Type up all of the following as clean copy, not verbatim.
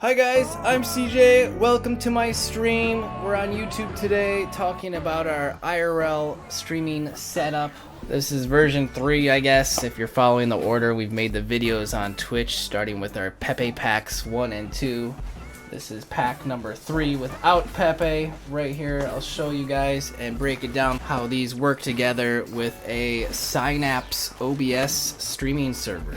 Hi guys, I'm CJ. Welcome to my stream. We're on YouTube today talking about our IRL streaming setup. This is version 3, I guess. If you're following the order, we've made the videos on Twitch starting with our Pepe packs 1 and 2. This is pack number 3 without Pepe. Right here, I'll show you guys and break it down how these work together with a Psynaps OBS streaming server.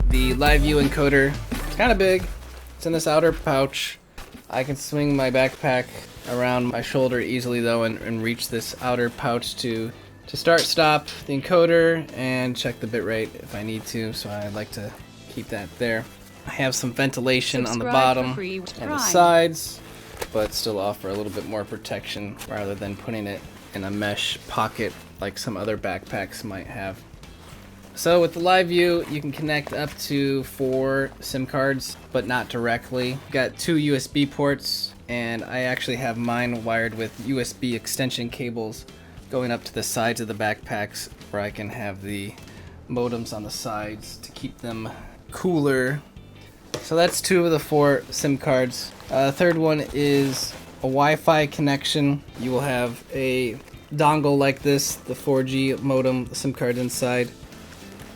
The LiveU encoder, it's kind of big. It's in this outer pouch. I can swing my backpack around my shoulder easily though and reach this outer pouch to start stop the encoder and check the bitrate if I need to, so I like to keep that there. I have some ventilation on the bottom and the sides, but still offer a little bit more protection rather than putting it in a mesh pocket like some other backpacks might have. So with the LiveU, you can connect up to 4 SIM cards, but not directly. You've got 2 USB ports, and I actually have mine wired with USB extension cables going up to the sides of the backpacks where I can have the modems on the sides to keep them cooler. So that's 2 of the 4 SIM cards. Third one is a Wi-Fi connection. You will have a dongle like this, the 4G modem, the SIM card inside.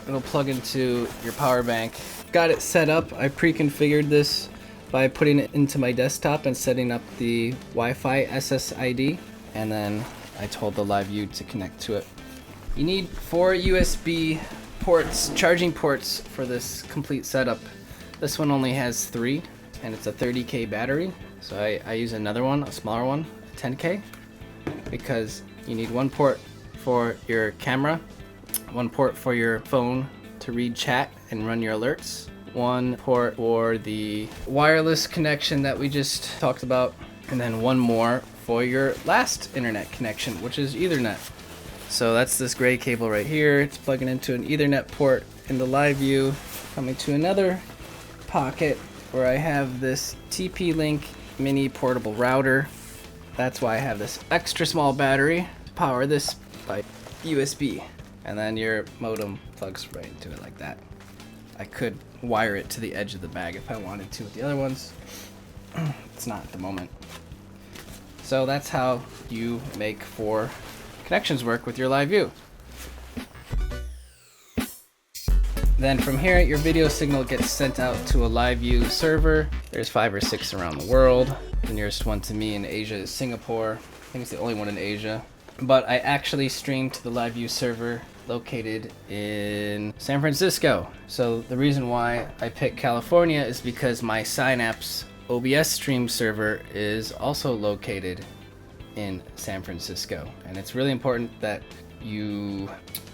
It'll plug into your power bank. Got it set up. I pre-configured this by putting it into my desktop and setting up the Wi-Fi SSID, and then I told the LiveU to connect to it. You need 4 USB ports, charging ports for this complete setup. This one only has 3, and it's a 30K battery. So I use another one, a smaller one, a 10K, because you need 1 port for your camera, 1 port for your phone to read chat and run your alerts, 1 port for the wireless connection that we just talked about, and then 1 more for your last internet connection, which is Ethernet. So that's this gray cable right here. It's plugging into an Ethernet port in the LiveU, coming to another pocket where I have this TP-Link mini portable router. That's why I have this extra small battery to power this by USB. And then your modem plugs right into it like that. I could wire it to the edge of the bag if I wanted to with the other ones. It's not at the moment. So that's how you make 4 connections work with your LiveU. Then from here, your video signal gets sent out to a LiveU server. There's 5 or 6 around the world. The nearest one to me in Asia is Singapore. I think it's the only one in Asia. But I actually stream to the LiveU server located in San Francisco. So the reason why I picked California is because my Psynaps OBS stream server is also located in San Francisco. And it's really important that you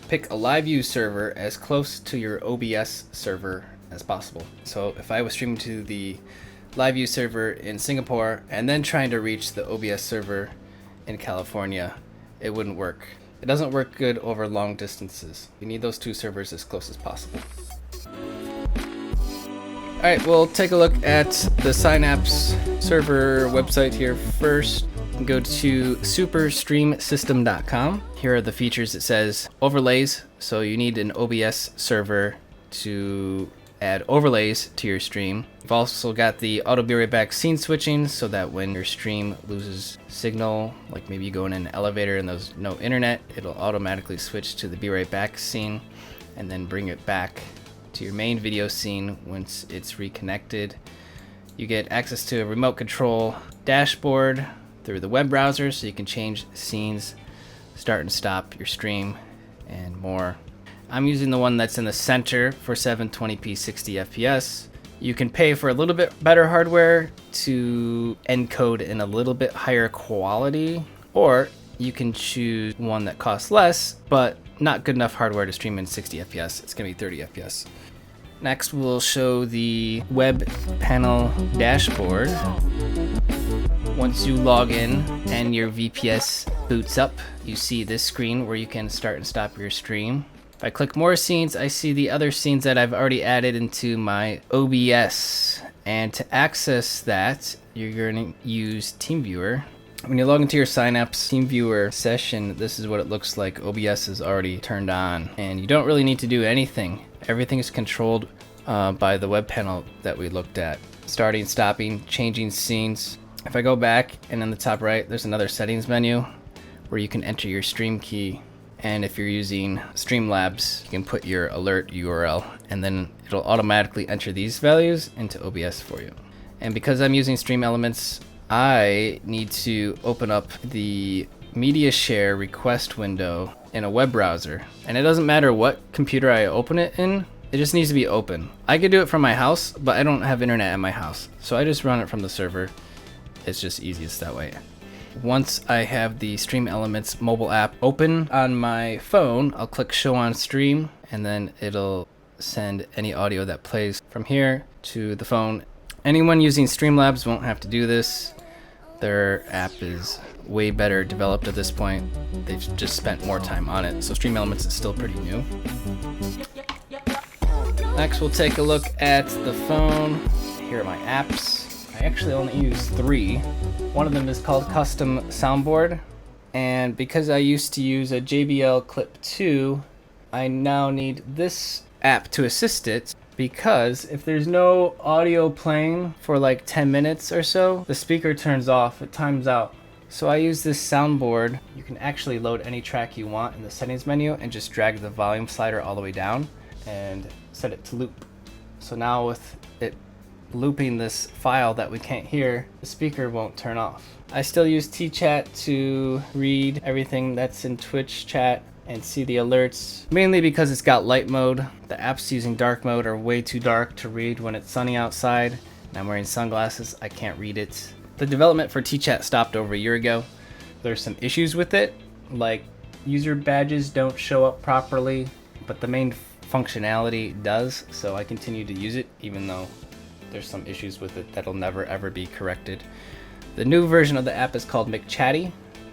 pick a LiveU server as close to your OBS server as possible. So if I was streaming to the LiveU server in Singapore and then trying to reach the OBS server in California, it wouldn't work. It doesn't work good over long distances. You need those 2 servers as close as possible. Alright, we'll take a look at the Psynaps server website here first. Go to superstreamsystem.com. Here are the features. It says overlays, so you need an OBS server to add overlays to your stream. You've also got the auto be right back scene switching, so that when your stream loses signal, like maybe you go in an elevator and there's no internet, it'll automatically switch to the be right back scene and then bring it back to your main video scene once it's reconnected. You get access to a remote control dashboard through the web browser, so you can change scenes, start and stop your stream, and more. I'm using the one that's in the center for 720p 60 FPS. You can pay for a little bit better hardware to encode in a little bit higher quality, or you can choose one that costs less, but not good enough hardware to stream in 60 FPS. It's gonna be 30 FPS. Next, we'll show the web panel dashboard. Once you log in and your VPS boots up, you see this screen where you can start and stop your stream. If I click more scenes, I see the other scenes that I've already added into my OBS. And to access that, you're going to use TeamViewer. When you log into your Psynaps TeamViewer session, this is what it looks like. OBS is already turned on, and you don't really need to do anything. Everything is controlled by the web panel that we looked at. Starting, stopping, changing scenes. If I go back and in the top right, there's another settings menu where you can enter your stream key. And if you're using Streamlabs, you can put your alert URL and then it'll automatically enter these values into OBS for you. And because I'm using Stream Elements, I need to open up the media share request window in a web browser. And it doesn't matter what computer I open it in, it just needs to be open. I could do it from my house, but I don't have internet at my house. So I just run it from the server. It's just easiest that way. Once I have the Stream Elements mobile app open on my phone, I'll click show on stream and then it'll send any audio that plays from here to the phone. Anyone using Streamlabs won't have to do this. Their app is way better developed at this point. They've just spent more time on it. So Stream Elements is still pretty new. Next, we'll take a look at the phone. Here are my apps. I actually only use 3. One of them is called Custom Soundboard. And because I used to use a JBL Clip 2, I now need this app to assist it, because if there's no audio playing for like 10 minutes or so, the speaker turns off, it times out. So I use this soundboard. You can actually load any track you want in the settings menu and just drag the volume slider all the way down and set it to loop. So now with it looping this file that we can't hear, the speaker won't turn off. I still use tchat to read everything that's in Twitch chat and see the alerts, mainly because it's got light mode. The apps using dark mode are way too dark to read when it's sunny outside, and I'm wearing sunglasses, I can't read it. The development for tchat stopped over a year ago. There's some issues with it, like user badges don't show up properly, but the main functionality does, so I continue to use it even though there's some issues with it that'll never ever be corrected. The new version of the app is called McChatty,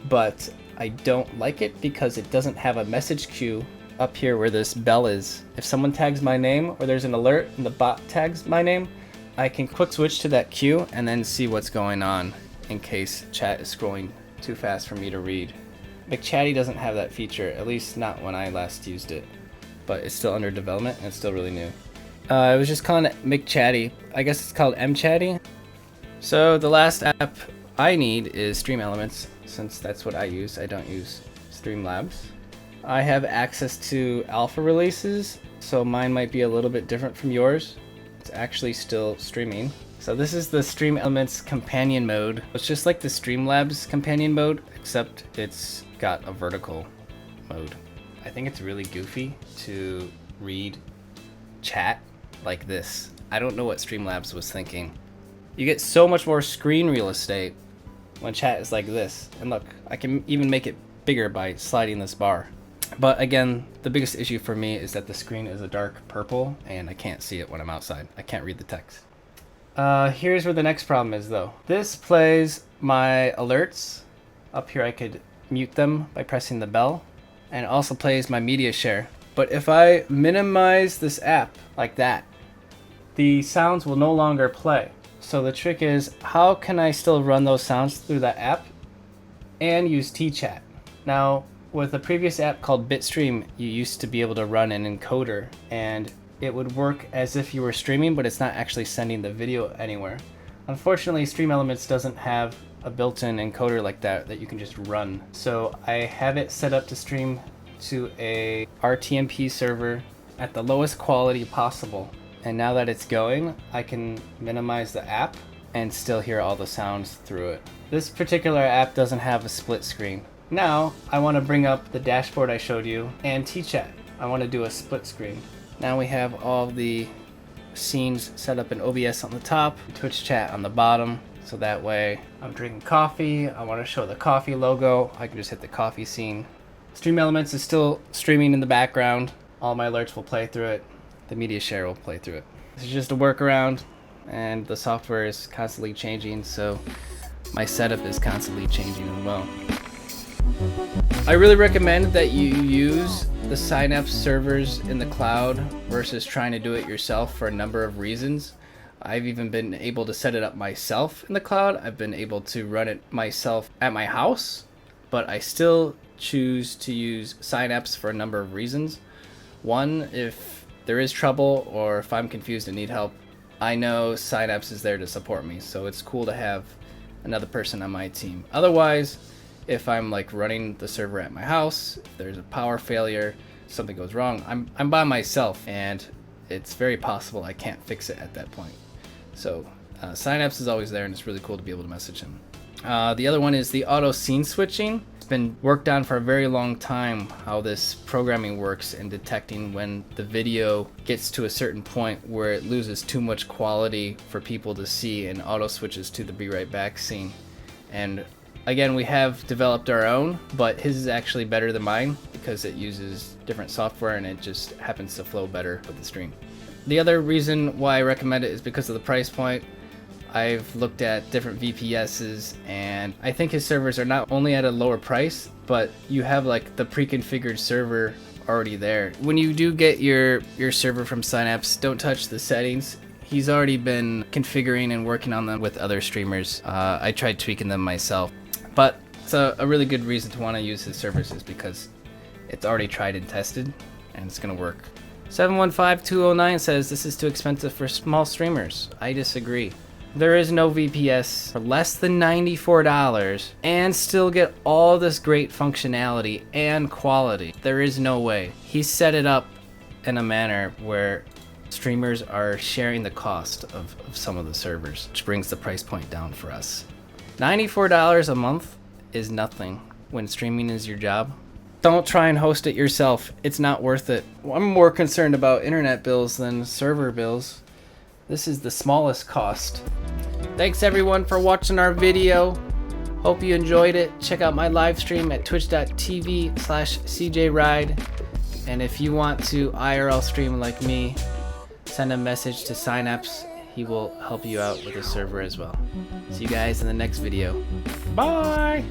but I don't like it because it doesn't have a message queue up here where this bell is. If someone tags my name or there's an alert and the bot tags my name, I can quick switch to that queue and then see what's going on in case chat is scrolling too fast for me to read. McChatty doesn't have that feature, at least not when I last used it, but it's still under development and it's still really new. I was just calling it McChatty. I guess it's called mChatty. So the last app I need is Stream Elements, since that's what I use. I don't use Streamlabs. I have access to alpha releases, so mine might be a little bit different from yours. It's actually still streaming. So this is the Stream Elements companion mode. It's just like the Streamlabs companion mode, except it's got a vertical mode. I think it's really goofy to read chat like this. I don't know what Streamlabs was thinking. You get so much more screen real estate when chat is like this. And look, I can even make it bigger by sliding this bar. But again, the biggest issue for me is that the screen is a dark purple and I can't see it when I'm outside. I can't read the text. Here's where the next problem is though. This plays my alerts. Up here I could mute them by pressing the bell. And it also plays my media share. But if I minimize this app like that, the sounds will no longer play. So the trick is, how can I still run those sounds through that app and use tchat? Now, with a previous app called Bitstream, you used to be able to run an encoder and it would work as if you were streaming, but it's not actually sending the video anywhere. Unfortunately, Stream Elements doesn't have a built-in encoder like that you can just run. So I have it set up to stream to a RTMP server at the lowest quality possible. And now that it's going, I can minimize the app and still hear all the sounds through it. This particular app doesn't have a split screen. Now, I want to bring up the dashboard I showed you and tchat. I want to do a split screen. Now we have all the scenes set up in OBS on the top, Twitch chat on the bottom. So that way, I'm drinking coffee, I want to show the coffee logo, I can just hit the coffee scene. Stream Elements is still streaming in the background. All my alerts will play through it. The media share will play through it. This is just a workaround, and the software is constantly changing, so my setup is constantly changing as well. I really recommend that you use the Psynaps servers in the cloud versus trying to do it yourself for a number of reasons. I've even been able to set it up myself in the cloud. I've been able to run it myself at my house, but I still choose to use Psynaps for a number of reasons. One, if there is trouble or if I'm confused and need help, I know Psynaps is there to support me. So it's cool to have another person on my team. Otherwise, if I'm like running the server at my house, if there's a power failure, something goes wrong, I'm by myself, and it's very possible I can't fix it at that point. So Psynaps is always there, and it's really cool to be able to message him. The other one is the auto scene switching. It's been worked on for a very long time, how this programming works and detecting when the video gets to a certain point where it loses too much quality for people to see and auto switches to the be right back scene. And again, we have developed our own, but his is actually better than mine because it uses different software and it just happens to flow better with the stream. The other reason why I recommend it is because of the price point. I've looked at different VPSs, and I think his servers are not only at a lower price, but you have like the pre-configured server already there. When you do get your server from Psynaps, don't touch the settings. He's already been configuring and working on them with other streamers. I tried tweaking them myself, but it's a really good reason to want to use his services because it's already tried and tested, and it's gonna work. 715209 says this is too expensive for small streamers. I disagree. There is no VPS for less than $94 and still get all this great functionality and quality. There is no way. He set it up in a manner where streamers are sharing the cost of some of the servers, which brings the price point down for us. $94 a month is nothing when streaming is your job. Don't try and host it yourself. It's not worth it. I'm more concerned about internet bills than server bills. This is the smallest cost. Thanks everyone for watching our video. Hope you enjoyed it. Check out my live stream at twitch.tv/CJRide. And if you want to IRL stream like me, send a message to Psynaps. He will help you out with a server as well. See you guys in the next video. Bye!